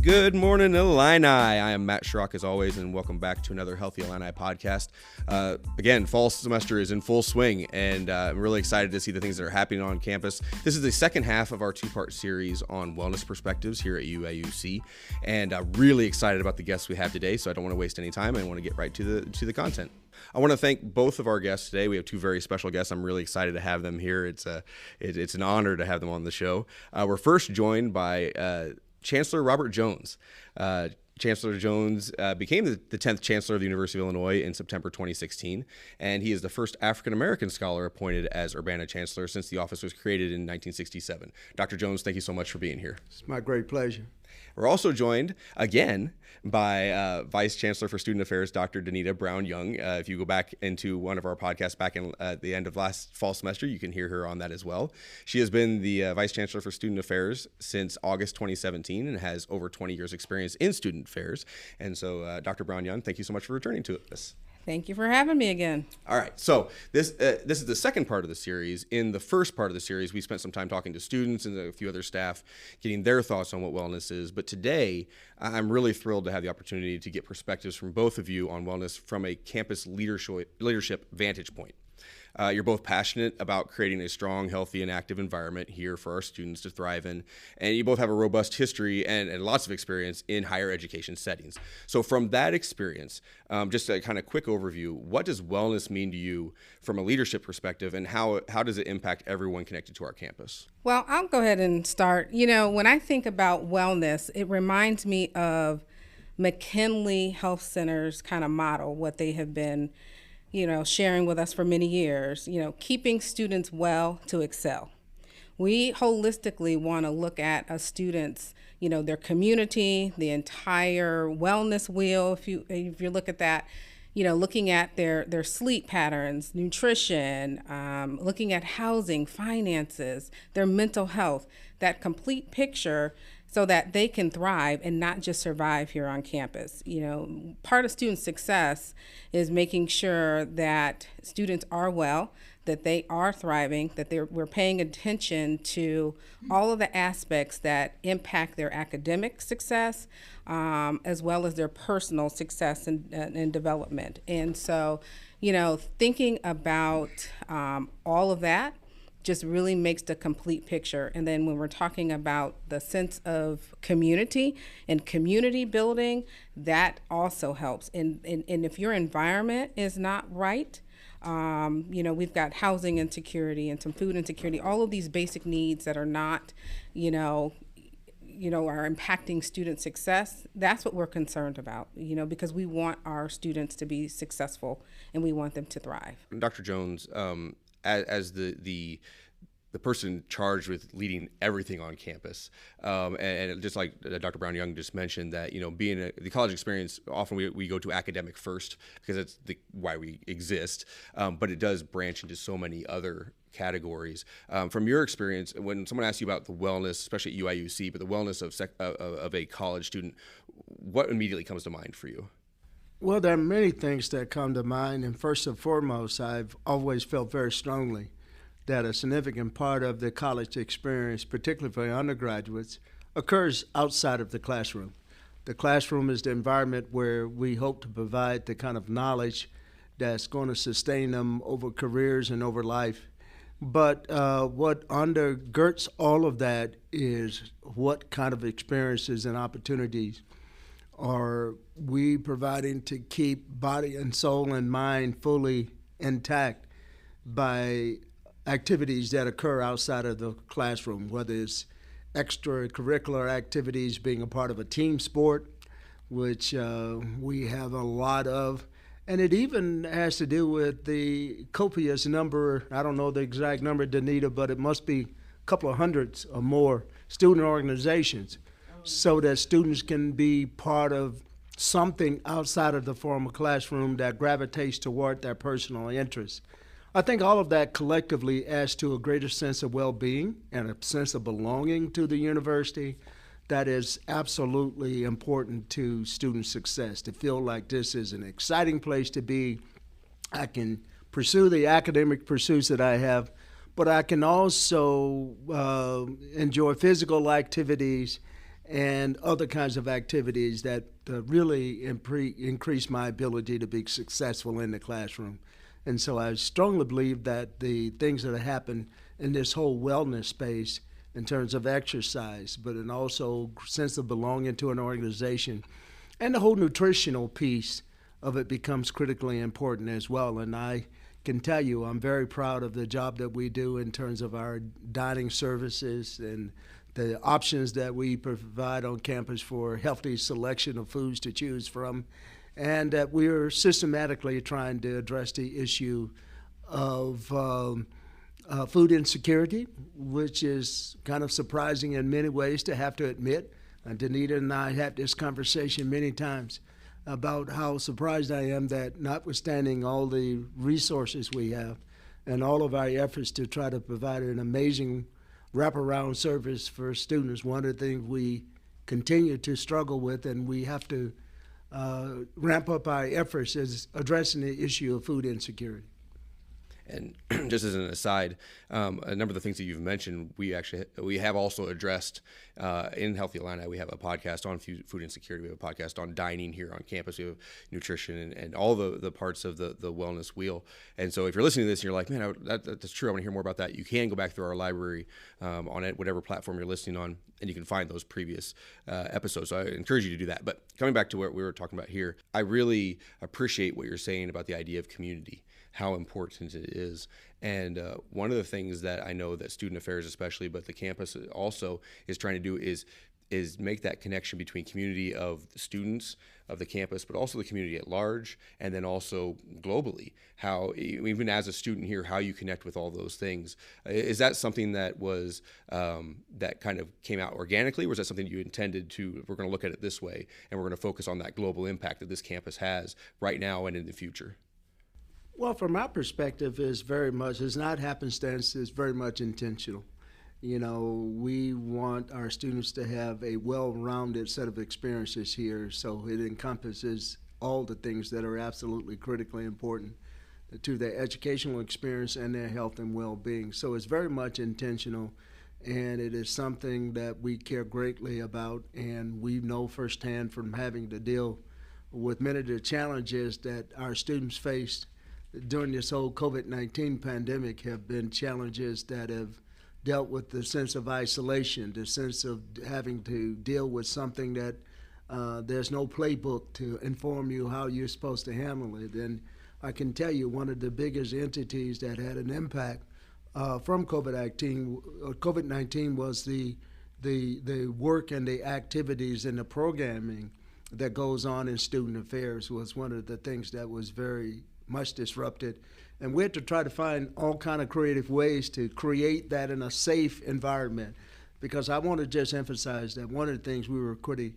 Good morning, Illini. I am Matt Schrock, as always, and welcome back to another Healthy Illini podcast. Again, fall semester is in full swing, and I'm really excited to see the things that are happening on campus. This is the second half of our two-part series on wellness perspectives here at UAUC, and really excited about the guests we have today, so I don't want to waste any time. I want to get right to the content. I want to thank both of our guests today. We have two very special guests. I'm really excited to have them here. It's an honor to have them on the show. We're first joined by Chancellor Robert Jones. Chancellor Jones became the 10th Chancellor of the University of Illinois in September 2016, and he is the first African-American scholar appointed as Urbana Chancellor since the office was created in 1967. Dr. Jones, thank you so much for being here. It's my great pleasure. We're also joined again by Vice Chancellor for Student Affairs, Dr. Danita Brown-Young. If you go back into one of our podcasts back in the end of last fall semester, you can hear her on that as well. She has been the Vice Chancellor for Student Affairs since August 2017 and has over 20 years experience in student affairs. And so, Dr. Brown-Young, thank you so much for returning to us. Thank you for having me again. All right, so this is the second part of the series. In the first part of the series, we spent some time talking to students and a few other staff, getting their thoughts on what wellness is. But today, I'm really thrilled to have the opportunity to get perspectives from both of you on wellness from a campus leadership vantage point. You're both passionate about creating a strong, healthy, and active environment here for our students to thrive in, and you both have a robust history and lots of experience in higher education settings. So from that experience, just a kind of quick overview, what does wellness mean to you from a leadership perspective, and how does it impact everyone connected to our campus? Well, I'll go ahead and start. You know, when I think about wellness, it reminds me of McKinley Health Center's kind of model, what they have been sharing with us for many years, keeping students well to excel. We holistically want to look at a student's, their community, the entire wellness wheel. If you look at that, looking at their sleep patterns, nutrition, looking at housing, finances, their mental health, that complete picture, so that they can thrive and not just survive here on campus. Part of student success is making sure that students are well, that they are thriving, that we're paying attention to all of the aspects that impact their academic success, as well as their personal success and development. And so, thinking about all of that just really makes the complete picture. And then when we're talking about the sense of community and community building, that also helps. And if your environment is not right, we've got housing insecurity and some food insecurity, all of these basic needs that are not, are impacting student success. That's what we're concerned about, because we want our students to be successful and we want them to thrive. Dr. Jones, as the person charged with leading everything on campus, and just like Dr. Brown-Young just mentioned, that being the college experience, often we go to academic first because that's why we exist, but it does branch into so many other categories. From your experience, when someone asks you about the wellness, especially at UIUC, but the wellness of a college student, what immediately comes to mind for you? Well, there are many things that come to mind, and first and foremost, I've always felt very strongly that a significant part of the college experience, particularly for undergraduates, occurs outside of the classroom. The classroom is the environment where we hope to provide the kind of knowledge that's going to sustain them over careers and over life. But what undergirds all of that is what kind of experiences and opportunities are we providing to keep body and soul and mind fully intact by activities that occur outside of the classroom, whether it's extracurricular activities, being a part of a team sport, which we have a lot of, and it even has to do with the copious number, I don't know the exact number, Danita, but it must be a couple of hundreds or more student organizations, so that students can be part of something outside of the formal classroom that gravitates toward their personal interests. I think all of that collectively adds to a greater sense of well-being and a sense of belonging to the university that is absolutely important to student success, to feel like this is an exciting place to be. I can pursue the academic pursuits that I have, but I can also enjoy physical activities and other kinds of activities that really increase my ability to be successful in the classroom. And so I strongly believe that the things that have happened in this whole wellness space in terms of exercise, but in also sense of belonging to an organization, and the whole nutritional piece of it becomes critically important as well. And I can tell you I'm very proud of the job that we do in terms of our dining services and the options that we provide on campus for healthy selection of foods to choose from, and that we are systematically trying to address the issue of food insecurity, which is kind of surprising in many ways to have to admit. Danita and I had this conversation many times about how surprised I am that notwithstanding all the resources we have and all of our efforts to try to provide an amazing wraparound service for students, one of the things we continue to struggle with and we have to ramp up our efforts is addressing the issue of food insecurity. And just as an aside, a number of the things that you've mentioned, we have also addressed in Healthy Illini. We have a podcast on food insecurity. We have a podcast on dining here on campus. We have nutrition and all the parts of the wellness wheel. And so if you're listening to this and you're like, man, that's true, I want to hear more about that, you can go back through our library on it, whatever platform you're listening on, and you can find those previous episodes. So I encourage you to do that. But coming back to what we were talking about here, I really appreciate what you're saying about the idea of community, how important it is. And one of the things that I know that student affairs especially, but the campus also is trying to do is make that connection between community of the students of the campus, but also the community at large, and then also globally, how even as a student here, how you connect with all those things. Is that something that was that kind of came out organically, or was that something you intended to, we're going to look at it this way, and we're going to focus on that global impact that this campus has right now and in the future? Well, from my perspective, it's not happenstance, it's very much intentional. You know, we want our students to have a well-rounded set of experiences here, so it encompasses all the things that are absolutely critically important to their educational experience and their health and well-being. So it's very much intentional, and it is something that we care greatly about, and we know firsthand from having to deal with many of the challenges that our students faced during this whole COVID-19 pandemic have been challenges that have dealt with the sense of isolation, the sense of having to deal with something that there's no playbook to inform you how you're supposed to handle it. And I can tell you one of the biggest entities that had an impact from COVID-19 was the work and the activities and the programming that goes on in student affairs was one of the things that was very much disrupted. And we had to try to find all kind of creative ways to create that in a safe environment. Because I want to just emphasize that one of the things we were pretty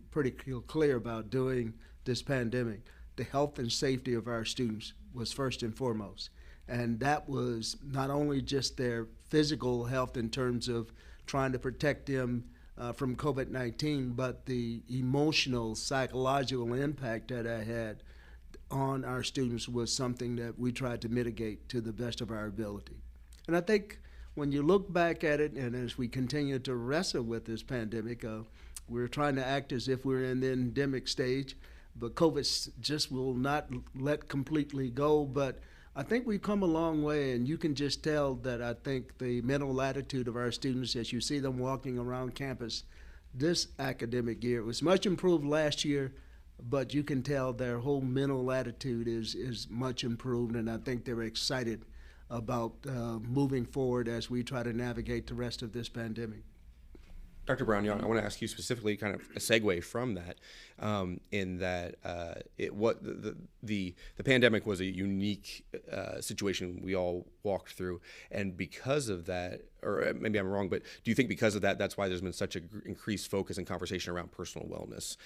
clear about during this pandemic, the health and safety of our students was first and foremost. And that was not only just their physical health in terms of trying to protect them from COVID-19, but the emotional, psychological impact that I had on our students was something that we tried to mitigate to the best of our ability. And I think when you look back at it, and as we continue to wrestle with this pandemic, we're trying to act as if we're in the endemic stage, but COVID just will not let completely go. But I think we've come a long way, and you can just tell that I think the mental attitude of our students as you see them walking around campus this academic year was much improved last year, but you can tell their whole mental attitude is much improved, and I think they're excited about moving forward as we try to navigate the rest of this pandemic. Dr. Brown, I want to ask you specifically, kind of a segue from that, in that the pandemic was a unique situation we all walked through, and because of that, or maybe I'm wrong, but do you think because of that, that's why there's been such an increased focus and conversation around personal wellness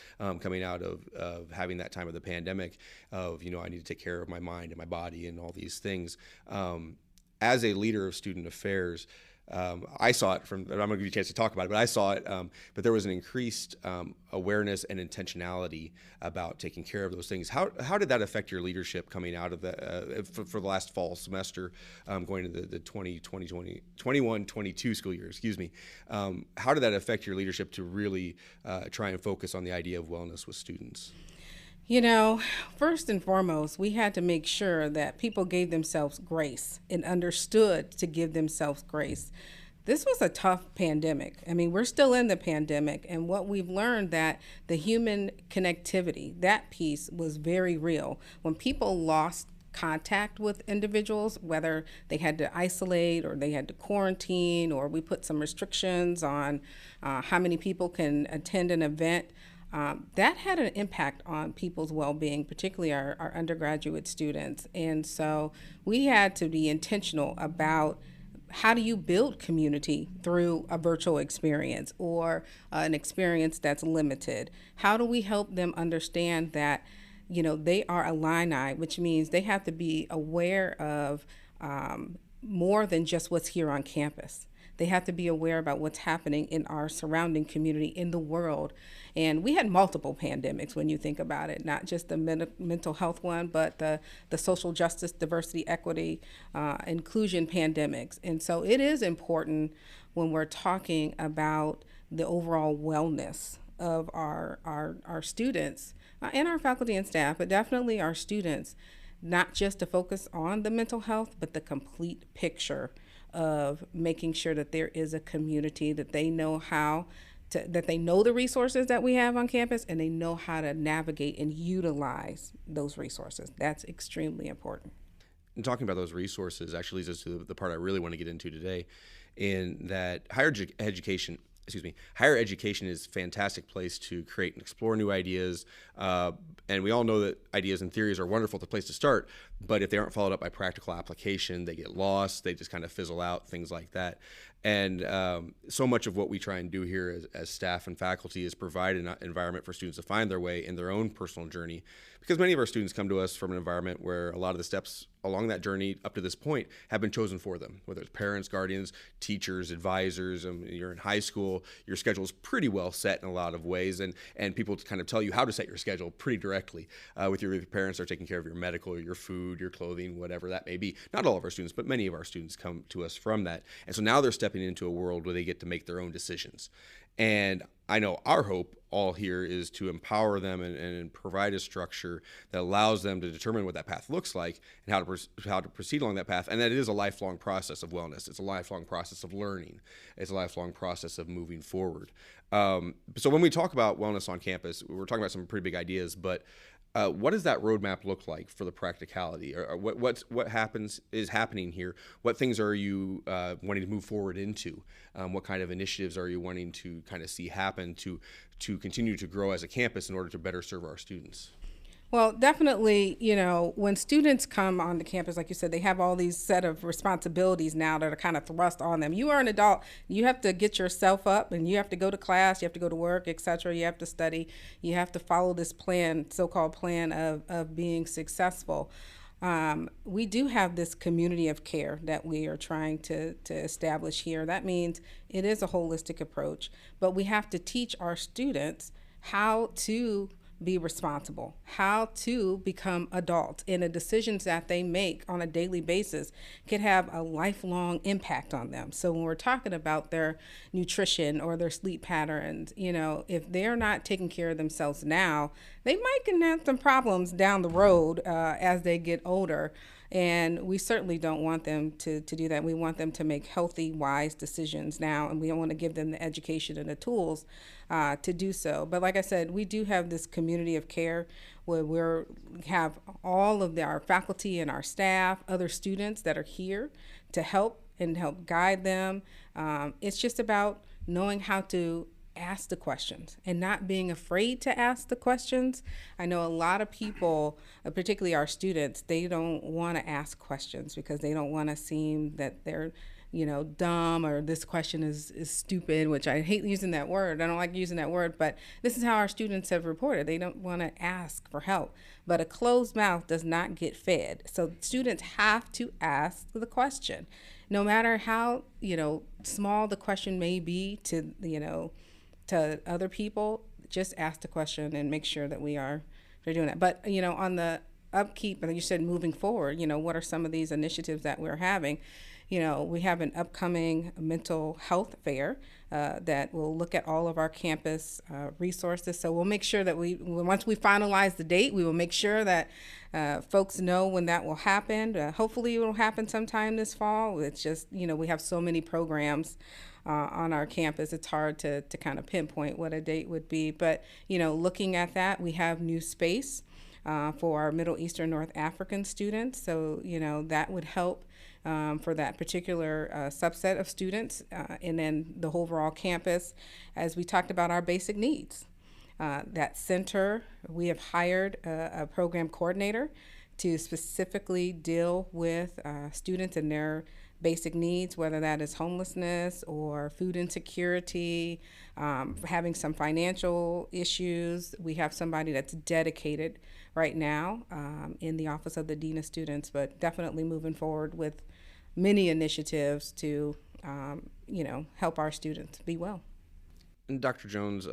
coming out of having that time of the pandemic of, I need to take care of my mind and my body and all these things. As a leader of student affairs, I saw it from, I'm going to give you a chance to talk about it, but I saw it, but there was an increased awareness and intentionality about taking care of those things. How did that affect your leadership coming out of the, for the last fall semester, going to the 21-22 school year, excuse me. How did that affect your leadership to really try and focus on the idea of wellness with students? You know, first and foremost, we had to make sure that people gave themselves grace and understood to give themselves grace. This was a tough pandemic. I mean, we're still in the pandemic, and what we've learned that the human connectivity, that piece was very real. When people lost contact with individuals, whether they had to isolate or they had to quarantine, or we put some restrictions on how many people can attend an event, that had an impact on people's well-being, particularly our undergraduate students. And so we had to be intentional about how do you build community through a virtual experience or an experience that's limited? How do we help them understand that, you know, they are Illini, which means they have to be aware of more than just what's here on campus. They have to be aware about what's happening in our surrounding community, in the world. And we had multiple pandemics when you think about it, not just the mental health one, but the social justice, diversity, equity, inclusion pandemics. And so it is important when we're talking about the overall wellness of our students and our faculty and staff, but definitely our students, not just to focus on the mental health, but the complete picture of making sure that there is a community, that they know that they know the resources that we have on campus, and they know how to navigate and utilize those resources. That's extremely important. And talking about those resources actually leads us to the part I really want to get into today, in that higher education is a fantastic place to create and explore new ideas. And we all know that ideas and theories are wonderful, the place to start, but if they aren't followed up by practical application, they get lost, they just kind of fizzle out, things like that. And so much of what we try and do here as staff and faculty is provide an environment for students to find their way in their own personal journey, because many of our students come to us from an environment where a lot of the steps along that journey up to this point have been chosen for them, whether it's parents, guardians, teachers, advisors. You're in high school, your schedule is pretty well set in a lot of ways, and people kind of tell you how to set your schedule pretty directly. With your parents are taking care of your medical, your food, your clothing, whatever that may be. Not all of our students, but many of our students come to us from that. And so now they're stepping into a world where they get to make their own decisions. And I know our hope all here is to empower them and provide a structure that allows them to determine what that path looks like and how to proceed along that path. And that it is a lifelong process of wellness. It's a lifelong process of learning. It's a lifelong process of moving forward. So when we talk about wellness on campus, we're talking about some pretty big ideas, but what does that roadmap look like for the practicality? Or what is happening here? What things are you wanting to move forward into? What kind of initiatives are you wanting to kind of see happen to continue to grow as a campus in order to better serve our students? Well, definitely, you know, when students come on the campus, like you said, they have all these set of responsibilities now that are kind of thrust on them. You are an adult. You have to get yourself up, and you have to go to class, you have to go to work, etc. You have to study. You have to follow this plan, so-called plan of being successful. We do have this community of care that we are trying to establish here. That means it is a holistic approach, but we have to teach our students how to be responsible, how to become adults, and the decisions that they make on a daily basis could have a lifelong impact on them. So when we're talking about their nutrition or their sleep patterns, you know, if they're not taking care of themselves now, they might get have some problems down the road as they get older. And we certainly don't want them to do that. We want them to make healthy, wise decisions now, and we want to give them the education and the tools to do so. But like I said, we do have this community of care where we have all of our faculty and our staff, other students that are here to help guide them. It's just about knowing how to ask the questions and not being afraid to ask the questions. I know a lot of people, particularly our students, they don't want to ask questions because they don't want to seem that they're, you know, dumb, or this question is stupid, which I hate using that word. I don't like using that word, but this is how our students have reported. They don't want to ask for help. But a closed mouth does not get fed. So students have to ask the question. no matter how, small the question may be to, to other people, just ask the question and make sure that they're doing that. But, on the upkeep, and you said moving forward, what are some of these initiatives that we're having? We have an upcoming mental health fair that will look at all of our campus resources. So we'll make sure that once we finalize the date, we will make sure that folks know when that will happen. Hopefully it will happen sometime this fall. It's just, we have so many programs on our campus. It's hard to kind of pinpoint what a date would be. But, looking at that, we have new space for our Middle Eastern North African students. So, that would help for that particular subset of students, and then the overall campus. As we talked about our basic needs, that center, we have hired a program coordinator to specifically deal with students and their basic needs, whether that is homelessness or food insecurity, having some financial issues. We have somebody that's dedicated right now in the Office of the Dean of Students, but definitely moving forward with many initiatives to, help our students be well. And Dr. Jones,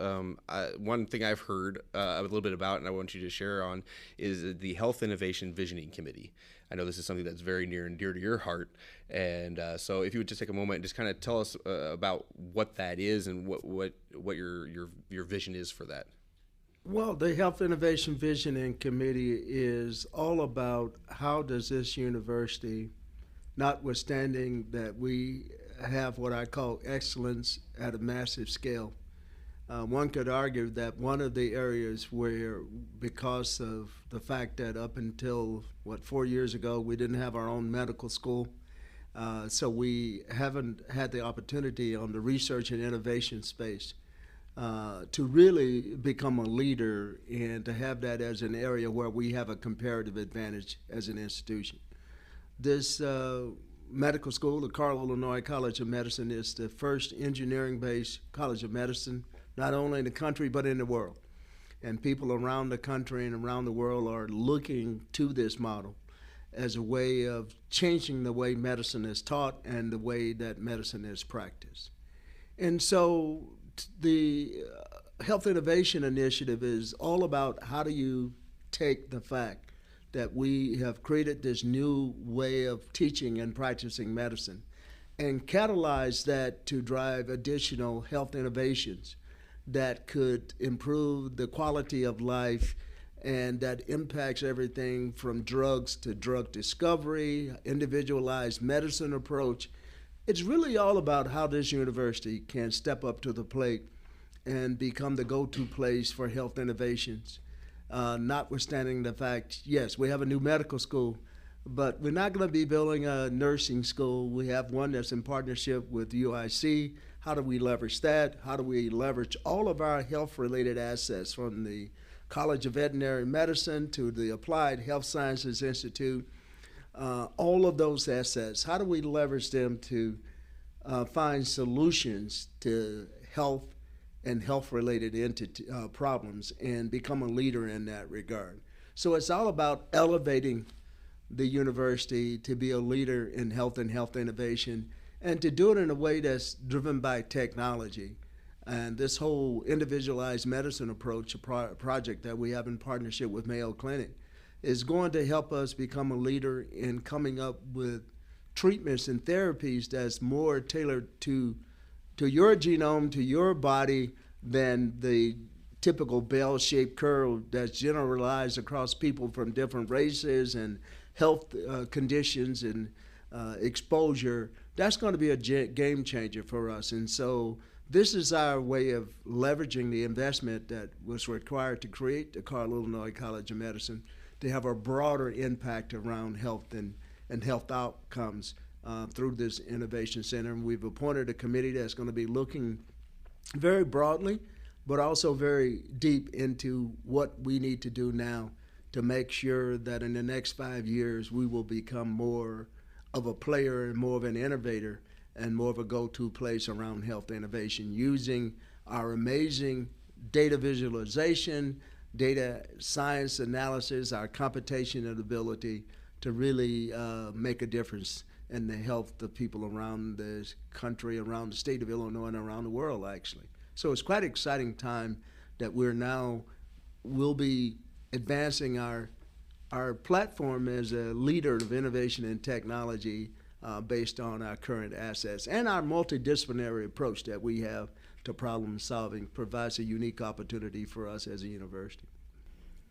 one thing I've heard a little bit about, and I want you to share on, is the Health Innovation Visioning Committee. I know this is something that's very near and dear to your heart, and so if you would just take a moment and just kind of tell us about what that is and what your vision is for that. Well, the Health Innovation Visioning Committee is all about how does this university, notwithstanding that we have what I call excellence at a massive scale. One could argue that one of the areas where, because of the fact that up until, 4 years ago, we didn't have our own medical school, so we haven't had the opportunity on the research and innovation space to really become a leader and to have that as an area where we have a comparative advantage as an institution. This medical school, the Carl Illinois College of Medicine, is the first engineering-based college of medicine, not only in the country but in the world. And people around the country and around the world are looking to this model as a way of changing the way medicine is taught and the way that medicine is practiced. And so the Health Innovation Initiative is all about how do you take the fact that we have created this new way of teaching and practicing medicine and catalyze that to drive additional health innovations that could improve the quality of life and that impacts everything from drugs to drug discovery, individualized medicine approach. It's really all about how this university can step up to the plate and become the go-to place for health innovations. Notwithstanding the fact, yes, we have a new medical school, but we're not going to be building a nursing school. We have one that's in partnership with UIC. How do we leverage that? How do we leverage all of our health-related assets, from the College of Veterinary Medicine to the Applied Health Sciences Institute, all of those assets? How do we leverage them to find solutions to health and health-related problems and become a leader in that regard? So it's all about elevating the university to be a leader in health and health innovation, and to do it in a way that's driven by technology. And this whole individualized medicine approach, a project that we have in partnership with Mayo Clinic, is going to help us become a leader in coming up with treatments and therapies that's more tailored to your genome, to your body, than the typical bell-shaped curve that's generalized across people from different races and health conditions and exposure. That's going to be a game changer for us. And so this is our way of leveraging the investment that was required to create the Carl Illinois College of Medicine to have a broader impact around health and health outcomes through this innovation center. And we've appointed a committee that's going to be looking very broadly, but also very deep into what we need to do now to make sure that in the next 5 years we will become more of a player and more of an innovator and more of a go-to place around health innovation, using our amazing data visualization, data science analysis, our computational ability to really make a difference and the health of people around the country, around the state of Illinois, and around the world, actually. So it's quite an exciting time that we'll be advancing our platform as a leader of innovation and technology based on our current assets. And our multidisciplinary approach that we have to problem solving provides a unique opportunity for us as a university.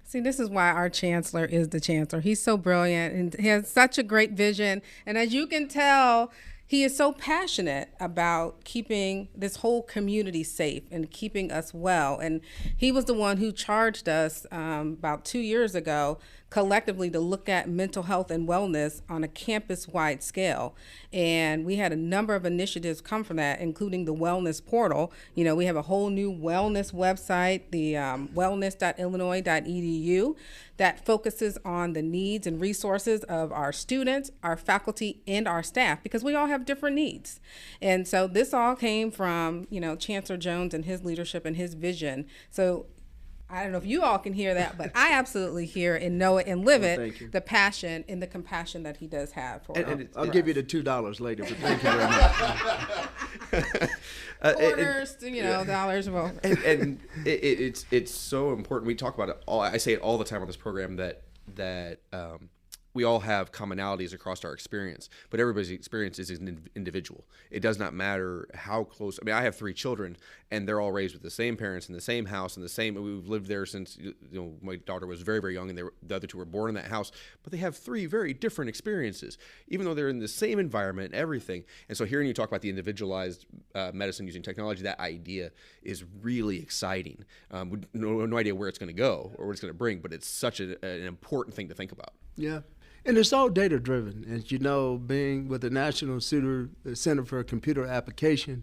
See, this is why our chancellor is the chancellor. He's so brilliant and he has such a great vision. And as you can tell, he is so passionate about keeping this whole community safe and keeping us well. And he was the one who charged us about 2 years ago collectively to look at mental health and wellness on a campus-wide scale. And we had a number of initiatives come from that, including the wellness portal. You know, we have a whole new wellness website, the wellness.illinois.edu, that focuses on the needs and resources of our students, our faculty, and our staff, because we all have different needs. And so this all came from, you know, Chancellor Jones and his leadership and his vision. So I don't know if you all can hear that, but I absolutely hear and know it and live it, the passion and the compassion that he does have for us. I'll give you the $2 later, but thank you very much. Quarters, dollars. Well, and it's so important. We talk about it all. I say it all the time on this program that we all have commonalities across our experience, but everybody's experience is an individual. It does not matter how close. I mean, I have 3 children, and they're all raised with the same parents in the same house and we've lived there since my daughter was very, very young, and the other 2 were born in that house. But they have 3 very different experiences, even though they're in the same environment, everything. And so hearing you talk about the individualized medicine using technology, that idea is really exciting. No idea where it's going to go or what it's going to bring, but it's such an important thing to think about. Yeah. And it's all data-driven. As you know, being with the National Center for Computer Application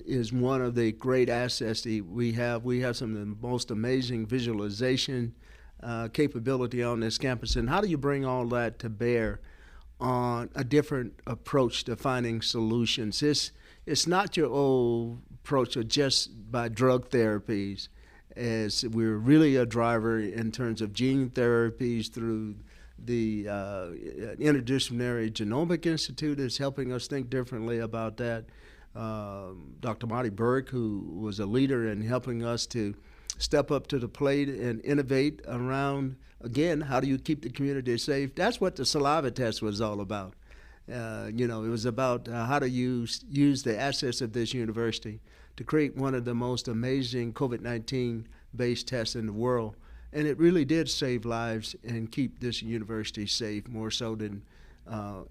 is one of the great assets that we have. We have some of the most amazing visualization capability on this campus. And how do you bring all that to bear on a different approach to finding solutions? It's not your old approach of just by drug therapies, as we're really a driver in terms of gene therapies through the Interdisciplinary Genomic Institute is helping us think differently about that. Dr. Marty Burke, who was a leader in helping us to step up to the plate and innovate around, again, how do you keep the community safe? That's what the saliva test was all about. It was about how to use the assets of this university to create one of the most amazing COVID-19 based tests in the world. And it really did save lives and keep this university safe, more so than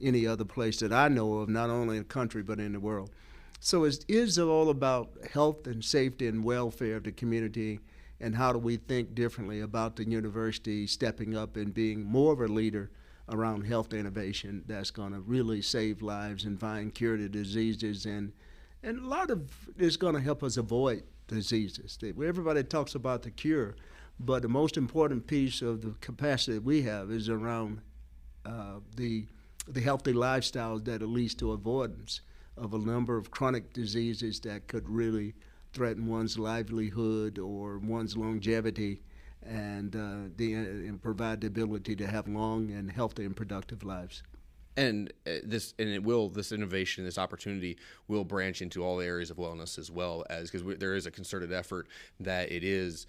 any other place that I know of, not only in the country but in the world. So it is all about health and safety and welfare of the community, and how do we think differently about the university stepping up and being more of a leader around health innovation that's going to really save lives and find curative diseases, and a lot of it's going to help us avoid diseases. Everybody talks about the cure, but the most important piece of the capacity we have is around the healthy lifestyles that leads to avoidance of a number of chronic diseases that could really threaten one's livelihood or one's longevity, and provide the ability to have long and healthy and productive lives. And this innovation, this opportunity will branch into all areas of wellness as well, as because there is a concerted effort that it is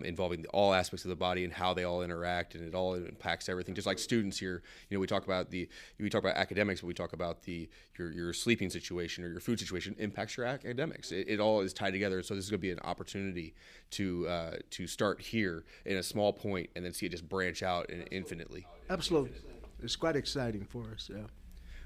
involving all aspects of the body and how they all interact, and it all impacts everything. Just like students here, we talk about academics, but we talk about your sleeping situation or your food situation impacts your academics. It all is tied together. So this is going to be an opportunity to start here in a small point and then see it just branch out infinitely. Absolutely. It's quite exciting for us, yeah.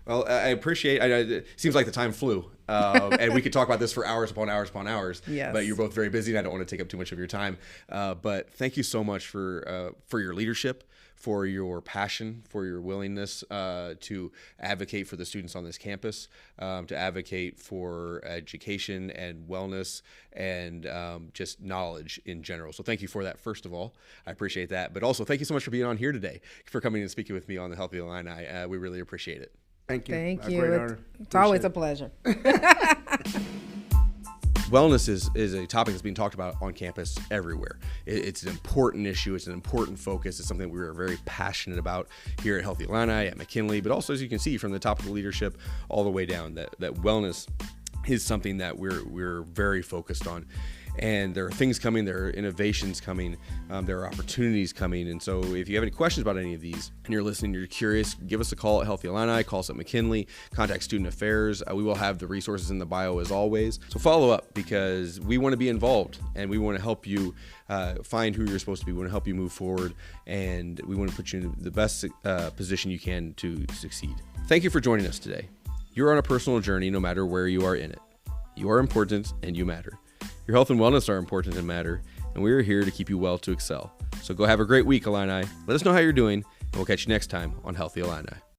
Well, I appreciate it. Seems like the time flew, and we could talk about this for hours upon hours upon hours. Yes. But you're both very busy, and I don't want to take up too much of your time. But thank you so much for your leadership, for your passion, for your willingness to advocate for the students on this campus, to advocate for education and wellness and just knowledge in general. So thank you for that, first of all. I appreciate that. But also, thank you so much for being on here today, for coming and speaking with me on the Healthy Illini. We really appreciate it. Thank you. Thank A you. great honor. It's always a pleasure. Wellness is a topic that's being talked about on campus everywhere. It's an important issue. It's an important focus. It's something we are very passionate about here at Healthy Illini, at McKinley, but also, as you can see, from the top of the leadership all the way down, that wellness is something that we're very focused on. And there are things coming, there are innovations coming, there are opportunities coming. And so if you have any questions about any of these and you're listening, you're curious, give us a call at Healthy Illini, call us at McKinley, contact Student Affairs. We will have the resources in the bio as always. So follow up, because we want to be involved and we want to help you find who you're supposed to be. We want to help you move forward, and we want to put you in the best position you can to succeed. Thank you for joining us today. You're on a personal journey no matter where you are in it. You are important and you matter. Your health and wellness are important and matter, and we are here to keep you well to excel. So go have a great week, Illini. Let us know how you're doing, and we'll catch you next time on Healthy Illini.